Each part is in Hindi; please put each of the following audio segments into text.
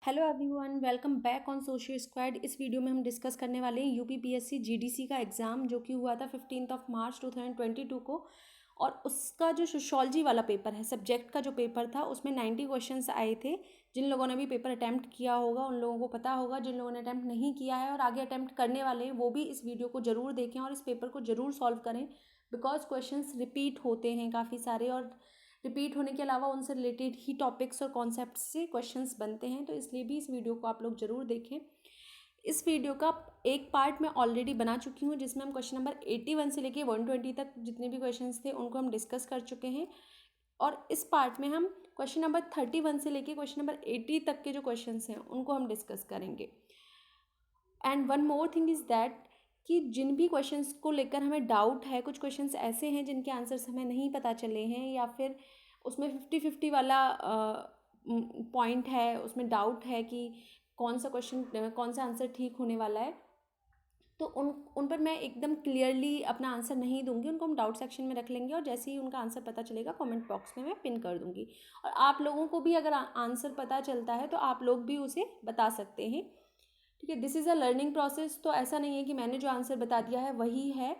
Hello everyone, welcome back on socio squad. इस वीडियो में हम डिस्कस करने वाले हैं यूपीपीएससी जीडीसी का एग्ज़ाम जो कि हुआ था 15 मार्च 2022 को। और उसका जो सोशोलॉजी वाला पेपर है, सब्जेक्ट का जो पेपर था, उसमें 90 क्वेश्चंस आए थे। जिन लोगों ने भी पेपर अटैम्प्ट किया होगा उन लोगों को पता होगा, जिन लोगों ने अटैम्प्ट नहीं किया है और आगे अटैम्प्ट करने वाले हैं वो भी इस वीडियो को ज़रूर देखें और इस पेपर को ज़रूर सॉल्व करें। बिकॉज क्वेश्चंस रिपीट होते हैं काफ़ी सारे, और रिपीट होने के अलावा उनसे रिलेटेड ही टॉपिक्स और कॉन्सेप्ट से क्वेश्चंस बनते हैं, तो इसलिए भी इस वीडियो को आप लोग ज़रूर देखें। इस वीडियो का एक पार्ट मैं ऑलरेडी बना चुकी हूँ जिसमें हम क्वेश्चन नंबर 81 से लेके 120 तक जितने भी क्वेश्चंस थे उनको हम डिस्कस कर चुके हैं। और इस पार्ट में हम क्वेश्चन नंबर 31 से लेके क्वेश्चन नंबर 80 तक के जो क्वेश्चंस हैं उनको हम डिस्कस करेंगे। And one more thing is that कि जिन भी क्वेश्चंस को लेकर हमें डाउट है, कुछ क्वेश्चंस ऐसे हैं जिनके आंसर्स हमें नहीं पता चले हैं या फिर उसमें 50-50 वाला पॉइंट है, उसमें डाउट है कि कौन सा क्वेश्चन कौन सा आंसर ठीक होने वाला है, तो उन पर मैं एकदम क्लियरली अपना आंसर नहीं दूंगी। उनको हम डाउट सेक्शन में रख लेंगे और जैसे ही उनका आंसर पता चलेगा कमेंट बॉक्स में मैं पिन कर दूंगी। और आप लोगों को भी अगर आंसर पता चलता है तो आप लोग भी उसे बता सकते हैं। ठीक है, this is a learning process. तो ऐसा नहीं है कि मैंने जो आंसर बता दिया है वही है।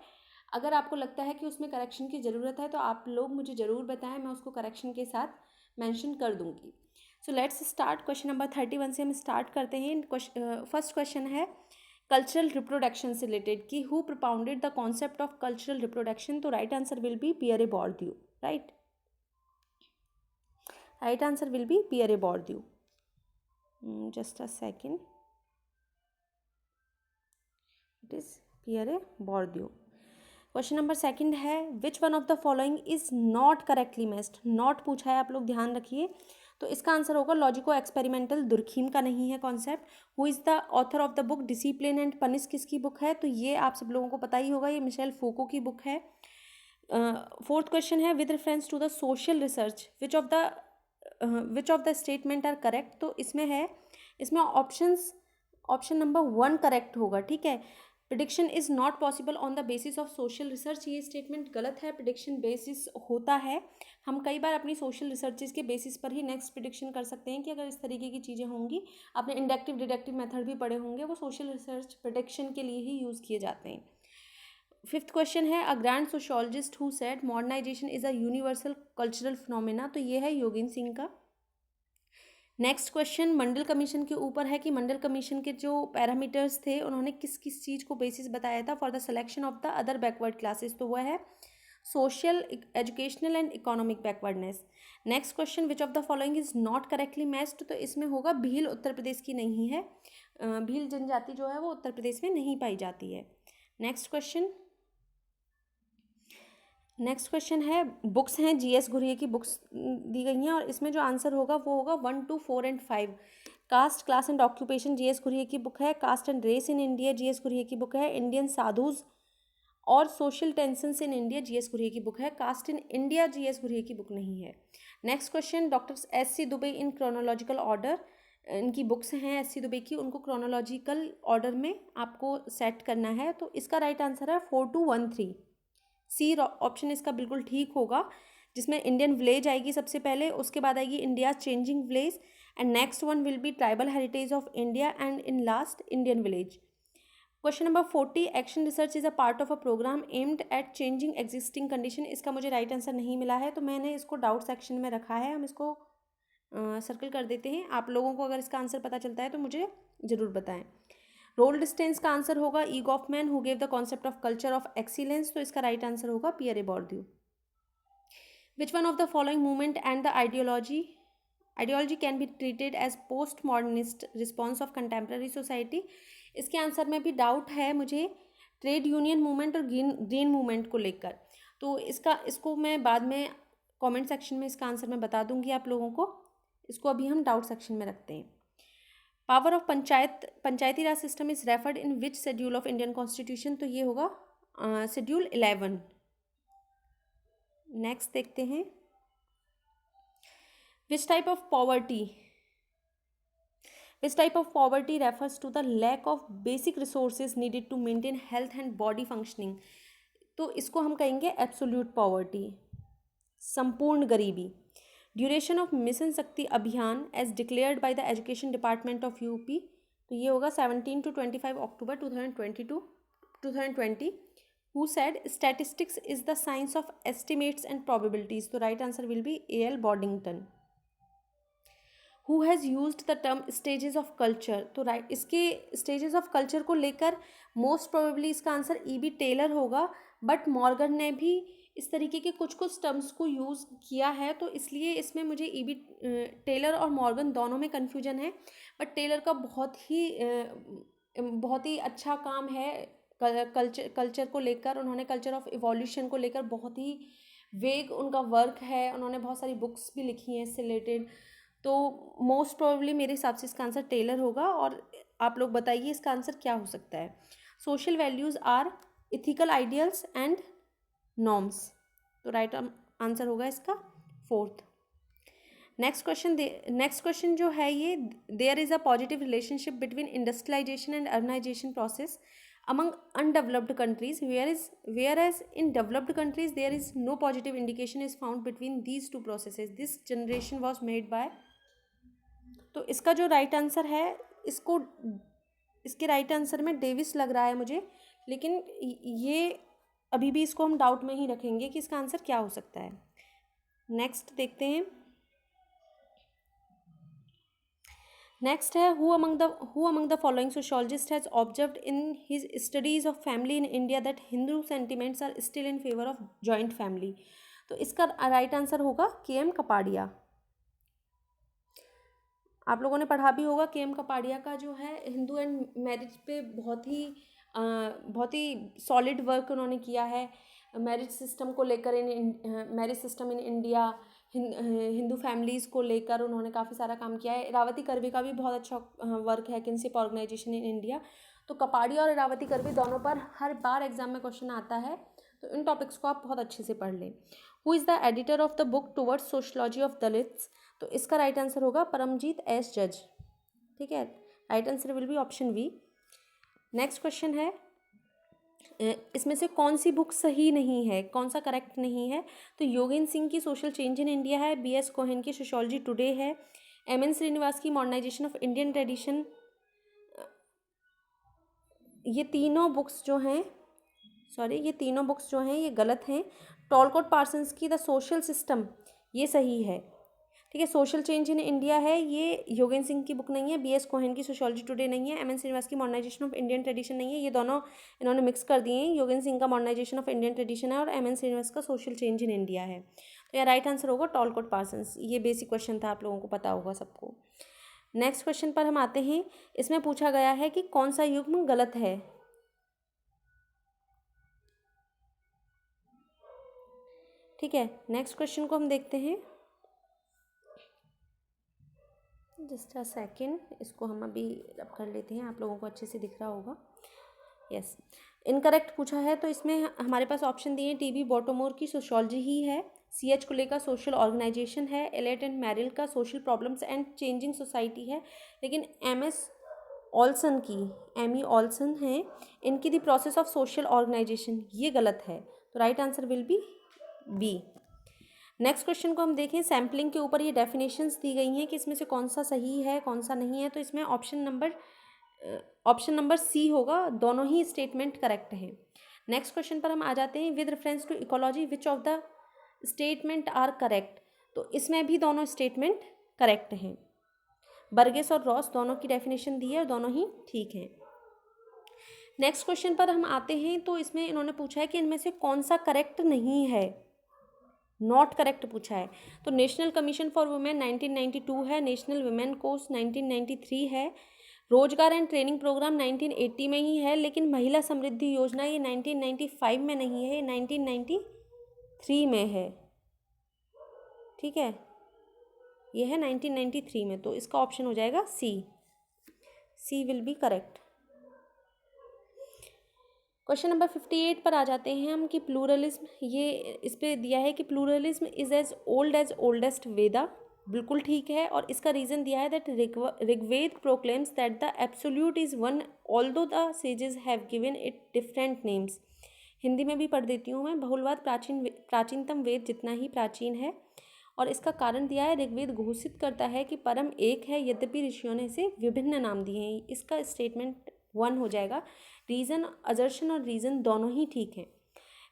अगर आपको लगता है कि उसमें करेक्शन की ज़रूरत है तो आप लोग मुझे ज़रूर बताएं, मैं उसको करेक्शन के साथ मेंशन कर दूंगी। So let's start. Question number 31 से हम स्टार्ट करते हैं। फर्स्ट क्वेश्चन है कल्चरल रिप्रोडक्शन से रिलेटेड कि who propounded the concept of cultural reproduction. तो right answer will be Pierre Bourdieu. Right answer will be Pierre Bourdieu. Just a second, it is Pierre Bourdieu. Question number second है which one of the following is not correctly matched. Not पूछा है, आप लोग ध्यान रखिए। तो इसका आंसर होगा लॉजिको एक्सपेरिमेंटल। दुर्खीम का नहीं है concept. Who is the author of the book discipline and punish किसकी बुक है, तो ये आप सब लोगों को पता ही होगा, ये मिशेल फूको की बुक है। फोर्थ क्वेश्चन है with reference to the social research which of the statement are correct. तो इसमें है, इसमें ऑप्शन नंबर 1 करेक्ट होगा। ठीक है, prediction is not possible on the basis of social research, ये स्टेटमेंट गलत है। प्रिडिक्शन बेसिस होता है, हम कई बार अपनी सोशल रिसर्चेज के बेसिस पर ही नेक्स्ट प्रिडिक्शन कर सकते हैं कि अगर इस तरीके की चीज़ें होंगी। आपने इंडक्टिव डिडक्टिव मेथड भी पढ़े होंगे, वो सोशल रिसर्च प्रिडिक्शन के लिए ही यूज़ किए जाते हैं। फिफ्थ क्वेश्चन है a grand sociologist who said modernisation is a universal cultural phenomena. तो ये है योगिन सिंह का। नेक्स्ट क्वेश्चन मंडल कमीशन के ऊपर है कि मंडल कमीशन के जो पैरामीटर्स थे उन्होंने किस किस चीज़ को बेसिस बताया था for the selection of the other backward classes. तो वह है social, educational and economic backwardness. Next question which of the following is not correctly matched. तो इसमें होगा भील उत्तर प्रदेश की नहीं है। भील जनजाति जो है वो उत्तर प्रदेश में नहीं पाई जाती है। नेक्स्ट क्वेश्चन है बुक्स हैं, जीएस घुरिये की बुक्स दी गई हैं और इसमें जो आंसर होगा वो होगा 1, 2, 4 and 5। Caste, class and occupation G S Ghurye की बुक है। Caste and race in India G S Ghurye की बुक है। इंडियन साधुज और social tensions in India G S Ghurye की बुक है। Caste in India G S Ghurye की बुक नहीं है। Next question doctor S C. Dube in chronological order, इनकी बुक्स हैं एस.सी. दुबे की, उनको क्रोनोलॉजिकल ऑर्डर में आपको सेट करना है। तो इसका राइट आंसर है 4213। सी ऑप्शन इसका बिल्कुल ठीक होगा, जिसमें इंडियन विलेज आएगी सबसे पहले, उसके बाद आएगी India changing village and next one will be tribal heritage of India and in last Indian village. Question number 40 action research is a part of a programme aimed at changing existing condition. इसका मुझे राइट आंसर नहीं मिला है तो मैंने इसको डाउट सेक्शन में रखा है, हम इसको सर्कल कर देते हैं। आप लोगों को अगर इसका आंसर पता चलता है तो मुझे ज़रूर बताएं। रोल डिस्टेंस का आंसर होगा E Goffman who gave the concept of culture of excellence. तो इसका राइट आंसर होगा Pierre Bourdieu. Which one of the following movement and the ideology can be treated as post modernist response of contemporary society. इसके आंसर में भी डाउट है मुझे ट्रेड यूनियन मूवमेंट और ग्रीन मूवमेंट को लेकर। तो इसको मैं बाद में कमेंट सेक्शन में इसका आंसर मैं बता दूंगी आप लोगों को। इसको अभी हम डाउट सेक्शन में रखते हैं। Power of panchayati raj system is referred in which schedule of Indian constitution. तो ये होगा शेड्यूल 11। नेक्स्ट देखते हैं which type of poverty refers to the lack of basic resources needed to maintain health and body functioning. तो इसको हम कहेंगे एब्सोल्यूट पॉवर्टी, संपूर्ण गरीबी। Duration of mission Shakti Abhiyan as declared by the education department of UP, तो ये होगा 17 to 25 October 2020. Who said statistics is the science of estimates and probabilities? तो right answer will be A.L. Boddington. Who has used the term stages of culture? तो राइट इसके stages of culture को लेकर मोस्ट प्रोबेबली इसका आंसर E.B. टेलर होगा, बट मॉर्गन ने भी इस तरीके के कुछ कुछ टर्म्स को यूज़ किया है, तो इसलिए इसमें मुझे E.B. टेलर और मॉर्गन दोनों में कन्फ्यूजन है, बट टेलर का बहुत ही अच्छा काम है कल्चर को लेकर. उन्होंने कल्चर ऑफ इवोल्यूशन को लेकर बहुत ही वेग उनका वर्क है, उन्होंने बहुत सारी बुक्स भी लिखी हैं इससे रिलेटेड. तो मोस्ट प्रोबेबली मेरे हिसाब से इसका आंसर टेलर होगा. और आप लोग बताइए इसका आंसर क्या हो सकता है. Social values are ethical ideals and norms, तो राइट आंसर होगा इसका 4th. नेक्स्ट क्वेश्चन जो है ये, there is a positive relationship between industrialisation and urbanisation process among undeveloped countries, whereas in developed countries there is no positive indication is found between these two processes. This generation was made by, तो इसका जो राइट आंसर है, इसके राइट आंसर में डेविस लग रहा है मुझे, लेकिन ये अभी भी इसको हम डाउट में ही रखेंगे कि इसका आंसर क्या हो सकता है. नेक्स्ट देखते हैं. नेक्स्ट है, who among the following sociologist has observed in his studies of family in India that Hindu sentiments are still in favour of joint family. तो इसका राइट आंसर होगा के.एम. कपाड़िया. आप लोगों ने पढ़ा भी होगा, के.एम. कपाड़िया का जो है हिंदू एंड मैरिज पे बहुत ही सॉलिड वर्क उन्होंने किया है. मैरिज सिस्टम को लेकर marriage system in India, Hindu families को लेकर उन्होंने काफ़ी सारा काम किया है. इरावती कर्वे का भी बहुत अच्छा वर्क है, किनशिप ऑर्गेनाइजेशन इन इंडिया. तो कपाड़िया और इरावती कर्वे दोनों पर हर बार एग्जाम में क्वेश्चन आता है, तो इन टॉपिक्स को आप बहुत अच्छे से पढ़ लें. Who is the editor of the book towards sociology of Dalits? तो इसका राइट आंसर होगा परमजीत एस जज. ठीक है, right answer will be option B. Next question है, इसमें से कौन सी बुक सही नहीं है, कौन सा करेक्ट नहीं है? तो योगेंद्र सिंह की सोशल चेंज इन इंडिया है, B.S. कोहेन की सोशियोलॉजी टुडे है, M.N. श्रीनिवास की मॉडर्नाइजेशन ऑफ इंडियन ट्रेडिशन. ये तीनों बुक्स जो हैं ये गलत हैं. टॉलकोट पार्सन्स की द सोशल सिस्टम ये सही है. ठीक है, सोशल चेंज इन इंडिया है, ये योगेंद्र सिंह की बुक नहीं है. B.S. कोहेन की सोशियोलॉजी टुडे नहीं है. M.N. श्रीनिवास की मॉडर्नाइजेशन ऑफ इंडियन ट्रेडिशन नहीं है. ये दोनों इन्होंने मिक्स कर दिए हैं. योगेंद्र सिंह का मॉडर्नाइजेशन ऑफ इंडियन ट्रेडिशन है और M.N. श्रीनिवास का सोशल चेंज इन इंडिया है. तो यह राइट आंसर होगा टॉलकोट पार्सन्स. ये बेसिक क्वेश्चन था, आप लोगों को पता होगा सबको. नेक्स्ट क्वेश्चन पर हम आते हैं. इसमें पूछा गया है कि कौन सा युग्म गलत है. ठीक है, नेक्स्ट क्वेश्चन को हम देखते हैं. जस्ट अ सेकेंड, इसको हम अभी रब कर लेते हैं, आप लोगों को अच्छे से दिख रहा होगा. यस, इनकरेक्ट पूछा है, तो इसमें हमारे पास ऑप्शन दिए हैं. टी.बी. बॉटोमोर की सोशियोलॉजी ही है, C.H. कुले का सोशल ऑर्गेनाइजेशन है, एलियट एंड मैरिल का social problems and changing society है, लेकिन M.E. ऑल्सन है, इनकी the process of social organisation, ये गलत है. तो right answer will be B. Next question को हम देखें. सैम्पलिंग के ऊपर ये डेफिनेशंस दी गई हैं कि इसमें से कौन सा सही है कौन सा नहीं है. तो इसमें ऑप्शन नंबर सी होगा, दोनों ही स्टेटमेंट करेक्ट हैं. नेक्स्ट क्वेश्चन पर हम आ जाते हैं. With reference to ecology which of the statement are correct? तो इसमें भी दोनों स्टेटमेंट करेक्ट हैं. बर्गेस और रॉस दोनों की डेफिनेशन दी है और दोनों ही ठीक हैं. नेक्स्ट क्वेश्चन पर हम आते हैं. तो इसमें इन्होंने पूछा है कि इनमें से कौन सा करेक्ट नहीं है, नॉट करेक्ट पूछा है. तो नेशनल कमीशन फॉर वुमेन 1992 है, नेशनल वुमेन कोर्स 1993 है, रोजगार एंड ट्रेनिंग प्रोग्राम 1980 में ही है, लेकिन महिला समृद्धि योजना ये 1995 में नहीं है, ये 1993 में है. ठीक है, ये है 1993 में. तो इसका ऑप्शन हो जाएगा C will be correct. Question number 58 पर आ जाते हैं हम कि प्लूरलिज्म, ये इस पे दिया है कि pluralism is as oldest Veda. बिल्कुल ठीक है, और इसका रीज़न दिया है that Rigveda proclaims that the absolute is one although the sages have given it different names. Hindi में भी पढ़ देती हूँ मैं. बहुलवाद प्राचीनतम वेद जितना ही प्राचीन है, और इसका कारण दिया है, ऋग्वेद घोषित करता है कि परम एक है, यद्यपि ऋषियों ने इसे विभिन्न नाम दिए हैं। इसका स्टेटमेंट 1 हो जाएगा। रीज़न, असर्शन और रीज़न दोनों ही ठीक हैं।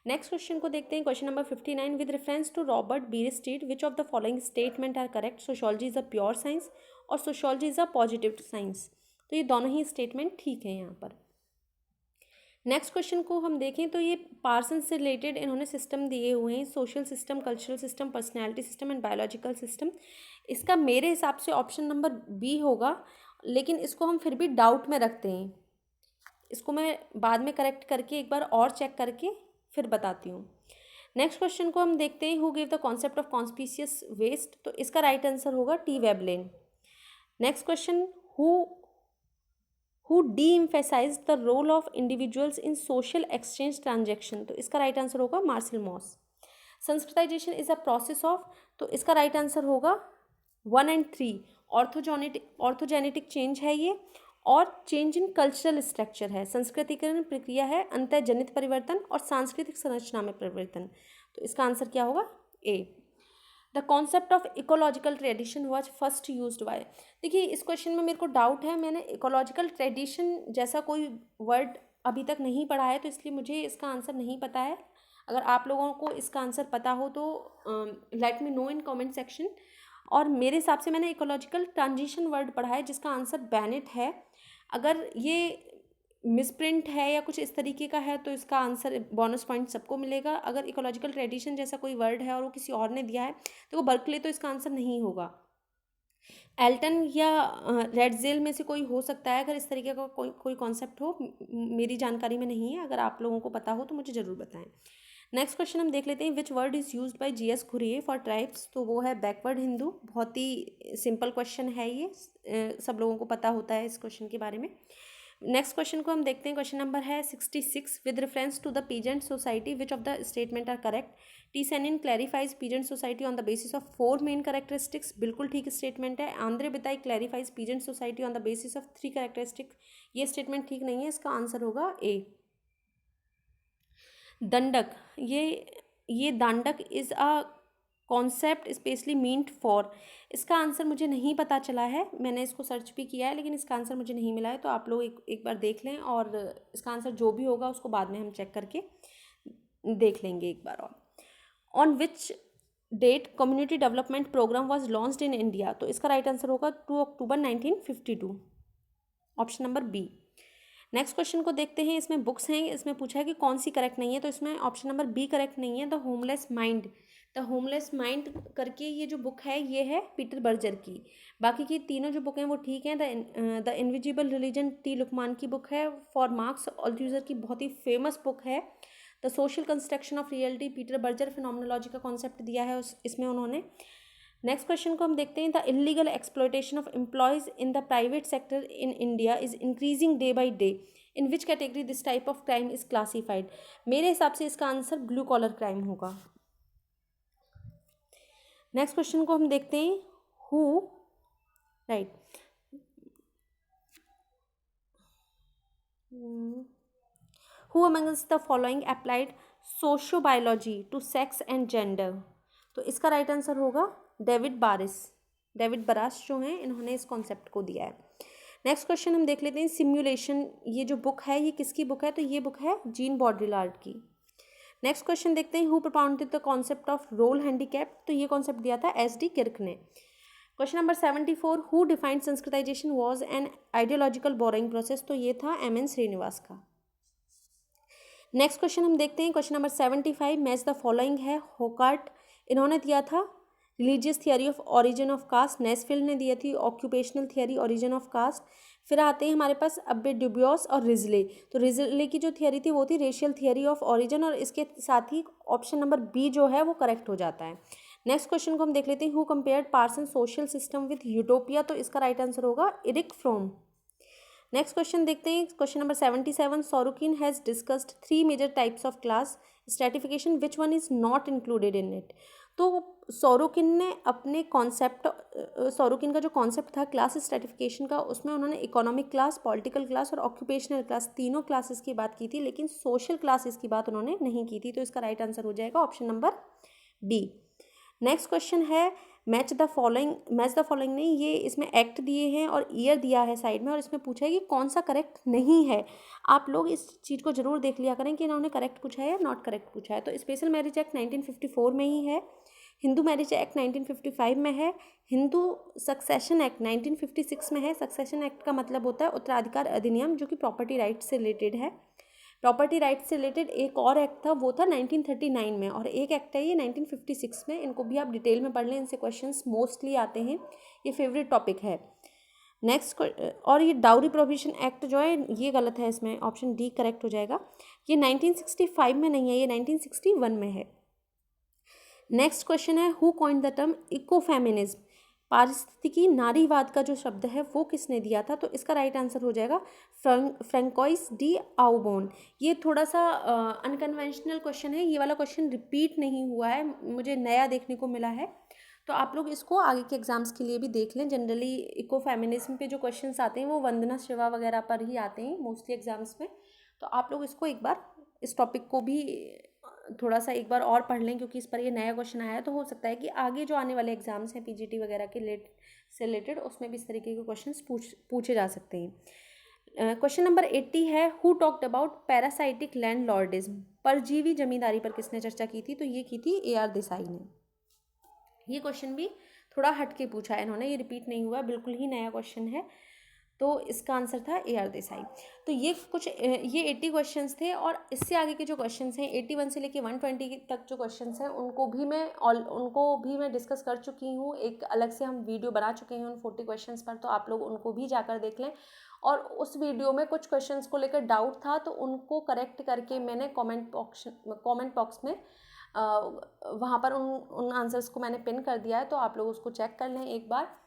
नेक्स्ट क्वेश्चन को देखते हैं, question number 59। With reference to Robert Bierstedt which of the following statement are correct? Sociology is a pure science और sociology is a positive science. तो ये दोनों ही स्टेटमेंट ठीक है यहाँ पर। नेक्स्ट क्वेश्चन को हम देखें तो ये पार्सन से रिलेटेड इन्होंने सिस्टम दिए हुए हैं, social system, cultural system, personality system and biological system. इसका मेरे हिसाब से ऑप्शन नंबर बी होगा, लेकिन इसको हम फिर भी डाउट में रखते हैं। इसको मैं बाद में करेक्ट करके एक बार और चेक करके फिर बताती हूँ। नेक्स्ट क्वेश्चन को हम देखते हैं, who give the concept of conspicuous waste? तो इसका राइट आंसर होगा T Veblen. Next question, who deemphasise the role of individuals in social exchange transaction? तो इसका राइट आंसर होगा Marcel Mauss. Sanskritisation is a process of, तो इसका राइट आंसर होगा 1 and 3। ऑर्थोजेनेटिक चेंज है ये, और चेंज इन कल्चरल स्ट्रक्चर है। संस्कृतिकरण प्रक्रिया है, अंतःजनित परिवर्तन और सांस्कृतिक संरचना में परिवर्तन। तो इसका आंसर क्या होगा? A. The concept of ecological tradition was first used by? देखिए इस क्वेश्चन में मेरे को डाउट है, मैंने इकोलॉजिकल ट्रेडिशन जैसा कोई वर्ड अभी तक नहीं पढ़ा है, तो इसलिए मुझे इसका आंसर नहीं पता है। अगर आप लोगों को इसका आंसर पता हो तो let me know in comment section. और मेरे हिसाब से मैंने इकोलॉजिकल ट्रांजिशन वर्ड पढ़ा है, जिसका आंसर बैनेट है। अगर ये मिसप्रिंट है या कुछ इस तरीके का है तो इसका आंसर बोनस पॉइंट सबको मिलेगा। अगर इकोलॉजिकल ट्रेडिशन जैसा कोई वर्ड है और वो किसी और ने दिया है तो वो बर्कले, तो इसका आंसर नहीं होगा। एल्टन या रेडजेल में से कोई हो सकता है, अगर इस तरीके का कोई कॉन्सेप्ट हो। मेरी जानकारी में नहीं है, अगर आप लोगों को पता हो तो मुझे ज़रूर बताएं। नेक्स्ट क्वेश्चन हम देख लेते हैं, which word is used by GS Ghurye for tribes? तो वो है बैकवर्ड हिंदू। बहुत ही सिंपल क्वेश्चन है ये, सब लोगों को पता होता है इस क्वेश्चन के बारे में। नेक्स्ट क्वेश्चन को हम देखते हैं, क्वेश्चन नंबर है 66। With reference to the peasant society which of the statement are correct? T Shanin clarifies peasant society on the basis of 4 main characteristics. बिल्कुल ठीक स्टेटमेंट है। Andre Beteille clarifies peasant society on the basis of 3 characteristics. ये स्टेटमेंट ठीक नहीं है, इसका आंसर होगा ए। दंडक, ये Dandak is a concept specially meant for? इसका आंसर मुझे नहीं पता चला है, मैंने इसको सर्च भी किया है लेकिन इसका आंसर मुझे नहीं मिला है। तो आप लोग एक बार देख लें, और इसका आंसर जो भी होगा उसको बाद में हम चेक करके देख लेंगे एक बार और। On which date community development programme was launched in India? तो इसका राइट आंसर होगा 2 October 1952, option number B. Next question को देखते हैं, इसमें बुक्स हैं, इसमें पूछा है कि कौन सी करेक्ट नहीं है, तो इसमें ऑप्शन नंबर बी करेक्ट नहीं है। The homeless mind, the homeless mind करके ये जो बुक है ये है पीटर बर्जर की। बाकी की तीनों जो बुक हैं वो ठीक हैं। The invisible religion T Luckmann की बुक है। फॉर मार्क्स ऑल्थ्यूजर की बहुत ही फेमस बुक है। The social construction of reality Peter Berger phenomenology का कॉन्सेप्ट दिया है इसमें उन्होंने। नेक्स्ट क्वेश्चन को हम देखते हैं, the illegal exploitation of employees in the private sector in India is increasing day by day. In which category this type of crime is classified? मेरे हिसाब से इसका आंसर ब्लू कॉलर क्राइम होगा। नेक्स्ट क्वेश्चन को हम देखते हैं, who right who amongst the following applied sociobiology to sex and gender? तो इसका राइट आंसर होगा डेविड बरास जो हैं, इन्होंने इस कॉन्सेप्ट को दिया है। नेक्स्ट क्वेश्चन हम देख लेते हैं, सिम्युलेशन, ये जो बुक है ये किसकी बुक है? तो ये बुक है जीन बॉड्रिलार्ड की। नेक्स्ट क्वेश्चन देखते हैं, who propounded the concept of role handicap? तो ये कॉन्सेप्ट दिया था एस.डी. किर्क ने। Question number 74, who defined sanskritisation was an ideological borrowing process? तो ये था एम.एन. श्रीनिवास का। नेक्स्ट क्वेश्चन हम देखते हैं, question number 75, match the following है। होकार्ट इन्होंने दिया था religious theory of origin of caste. Nesfield ने दी थी occupational theory origin of caste. फिर आते हैं हमारे पास अब्बे ड्यूबियोस और रिजले। तो रिजले की जो थियरी थी वो थी रेशियल थियरी ऑफ ओरिजिन, और इसके साथ ही ऑप्शन नंबर बी जो है वो करेक्ट हो जाता है। नेक्स्ट क्वेश्चन को हम देख लेते हैं, who compared Parson social system with utopia? तो इसका राइट आंसर होगा इरिक फ्रोम। नेक्स्ट क्वेश्चन देखते हैं, question number 77, Sorokin has discussed 3 major types of class stratification, which one is not included in it? तो सोरोकिन ने अपने कॉन्सेप्ट, सोरोकिन का जो कॉन्सेप्ट था क्लास स्ट्रेटिफिकेशन का, उसमें उन्होंने इकोनॉमिक क्लास, पॉलिटिकल क्लास और ऑक्यूपेशनल क्लास तीनों क्लासेस की बात की थी, लेकिन सोशल क्लासेस की बात उन्होंने नहीं की थी। तो इसका राइट आंसर हो जाएगा option number B. Next question है मैच द फॉलोइंग नहीं, ये इसमें एक्ट दिए हैं और ईयर दिया है साइड में, और इसमें पूछा है कि कौन सा करेक्ट नहीं है। आप लोग इस चीज़ को जरूर देख लिया करें कि इन्होंने करेक्ट पूछा है या नॉट करेक्ट पूछा है। तो स्पेशल मैरिज एक्ट 1954 में ही है, हिंदू मैरिज एक्ट 1955 में है, हिंदू सक्सेशन एक्ट 1956 में है। सक्सेशन एक्ट का मतलब होता है उत्तराधिकार अधिनियम, जो कि प्रॉपर्टी राइट से रिलेटेड है। प्रॉपर्टी राइट से रिलेटेड एक और एक्ट था, वो था 1939 में, और एक एक्ट है ये 1956 में। इनको भी आप डिटेल में पढ़ लें, इनसे क्वेश्चंस मोस्टली आते हैं, ये फेवरेट टॉपिक है। नेक्स्ट, और ये डाउरी प्रोहिबिशन एक्ट जो है ये गलत है, इसमें ऑप्शन डी करेक्ट हो जाएगा। ये 1965 में नहीं है, ये 1961 में है। नेक्स्ट क्वेश्चन है who coined the term ecofeminism, पारिस्थितिकी नारीवाद का जो शब्द है वो किसने दिया था। तो इसका राइट आंसर हो जाएगा फ्रैंकोइस डी आउबोन। ये थोड़ा सा अनकन्वेंशनल क्वेश्चन है, ये वाला क्वेश्चन रिपीट नहीं हुआ है, मुझे नया देखने को मिला है। तो आप लोग इसको आगे के एग्जाम्स के लिए भी देख लें। जनरली इको फेमिनिज्म पे जो क्वेश्चंस आते हैं वो वंदना शिवा वगैरह पर ही आते हैं मोस्टली एग्जाम्स में। तो आप लोग इसको एक बार, इस टॉपिक को भी थोड़ा सा एक बार और पढ़ लें, क्योंकि इस पर ये नया क्वेश्चन आया है। तो हो सकता है कि आगे जो आने वाले एग्जाम्स हैं पीजीटी वगैरह के से रिलेटेड, उसमें भी इस तरीके के क्वेश्चंस पूछे जा सकते हैं। क्वेश्चन नंबर 80 है who talked about parasitic landlordism, परजीवी जमींदारी पर किसने चर्चा की थी। तो ये की थी AR देसाई ने। ये क्वेश्चन भी थोड़ा हटके पूछा है इन्होंने, ये रिपीट नहीं हुआ, बिल्कुल ही नया क्वेश्चन है। तो इसका आंसर था AR देसाई। तो ये 80 क्वेश्चंस थे, और इससे आगे के जो क्वेश्चंस हैं 81 से लेके 120 तक जो क्वेश्चंस हैं उनको भी मैं डिस्कस कर चुकी हूँ। एक अलग से हम वीडियो बना चुके हैं उन 40 क्वेश्चंस पर, तो आप लोग उनको भी जाकर देख लें। और उस वीडियो में कुछ क्वेश्चंस को लेकर डाउट था, तो उनको करेक्ट करके मैंने कॉमेंट बॉक्स में वहाँ पर उन आंसर्स को मैंने पिन कर दिया है, तो आप लोग उसको चेक कर लें एक बार।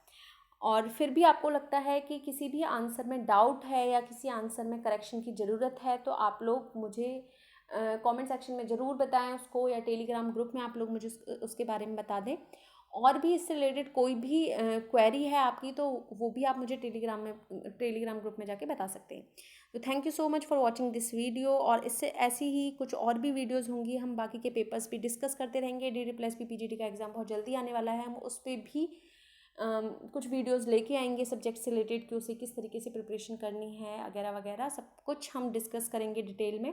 और फिर भी आपको लगता है कि किसी भी आंसर में डाउट है या किसी आंसर में करेक्शन की ज़रूरत है, तो आप लोग मुझे कमेंट सेक्शन में ज़रूर बताएं उसको, या टेलीग्राम ग्रुप में आप लोग मुझे उसके बारे में बता दें। और भी इससे रिलेटेड कोई भी क्वेरी है आपकी, तो वो भी आप मुझे टेलीग्राम ग्रुप में जाके बता सकते हैं। तो thank you so much for watching this video, और इससे ऐसी ही कुछ और भी वीडियोज़ होंगी, हम बाकी के पेपर्स भी डिस्कस करते रहेंगे। DD+P PGT का एग्ज़ाम बहुत जल्दी आने वाला है, हम उस पर भी कुछ वीडियोस लेके आएंगे सब्जेक्ट से रिलेटेड, कि उसे किस तरीके से प्रिपरेशन करनी है वगैरह वगैरह, सब कुछ हम डिस्कस करेंगे डिटेल में।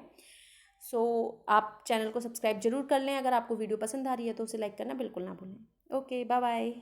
सो आप चैनल को सब्सक्राइब जरूर कर लें। अगर आपको वीडियो पसंद आ रही है तो उसे लाइक करना बिल्कुल ना भूलें। Okay, bye bye.